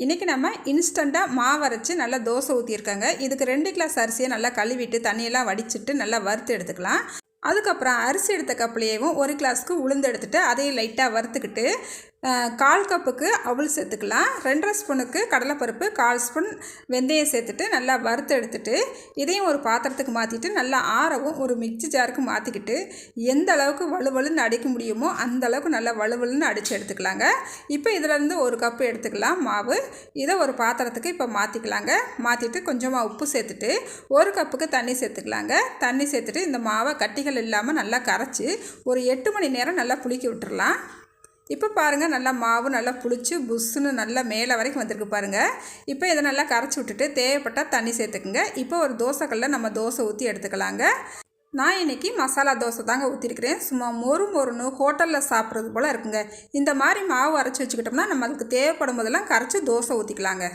இன்றைக்கி நம்ம இன்ஸ்டண்ட்டாக மாவு அரைச்சி நல்லா தோசை ஊற்றியிருக்காங்க. இதுக்கு 2 கிளாஸ் அரிசியை நல்லா கழுவிட்டு தண்ணியெல்லாம் வடிச்சிட்டு நல்லா வறுத்து எடுத்துக்கலாம். அதுக்கப்புறம் அரிசி எடுத்த கப்புலேயும் 1 கிளாஸ்க்கு உளுந்து எடுத்துகிட்டு அதையும் லைட்டாக வறுத்துக்கிட்டு 1/4 கப்புக்கு அவல் சேர்த்துக்கலாம். 2.5 ஸ்பூனுக்கு கடலைப்பருப்பு, 1/4 ஸ்பூன் வெந்தயம் சேர்த்துட்டு நல்லா வறுத்து எடுத்துகிட்டு இதையும் ஒரு பாத்திரத்துக்கு மாற்றிட்டு நல்லா ஆறவும் ஒரு மிக்ஸி ஜாருக்கு மாற்றிக்கிட்டு எந்த அளவுக்கு வலுவலுன்னு அடிக்க முடியுமோ அந்த அளவுக்கு நல்லா வலுவலுன்னு அடித்து எடுத்துக்கலாங்க. இப்போ இதிலேருந்து 1 கப்பு எடுத்துக்கலாம் மாவு. இதை ஒரு பாத்திரத்துக்கு இப்போ மாற்றிக்கலாங்க. மாற்றிட்டு கொஞ்சமாக உப்பு சேர்த்துட்டு 1 கப்புக்கு தண்ணி சேர்த்துக்கலாங்க. தண்ணி சேர்த்துட்டு இந்த மாவை கட்டிகள் இல்லாமல் நல்லா கரைச்சி ஒரு 8 மணி நேரம் நல்லா புளிக்க விட்டுறலாம். இப்போ பாருங்கள், நல்லா மாவு நல்லா புளிச்சு புஷ்ஷுன்னு நல்லா மேலே வரைக்கும் வந்திருக்கு பாருங்கள். இப்போ இதை நல்லா கரைச்சி விட்டுட்டு தேவைப்பட்டால் தண்ணி சேர்த்துக்குங்க. இப்போ ஒரு தோசைக்கல்லில் நம்ம தோசை ஊற்றி எடுத்துக்கலாங்க. நான் இன்றைக்கி மசாலா தோசை தாங்க ஊற்றிருக்கிறேன். சும்மா மொறுன்னு ஹோட்டலில் சாப்பிட்றது போல் இருக்குங்க. இந்த மாதிரி மாவு அரைச்சி வச்சுக்கிட்டோம்னா நம்ம அதுக்கு தேவைப்படும் போதெல்லாம் கரைச்சி தோசை ஊற்றிக்கலாங்க.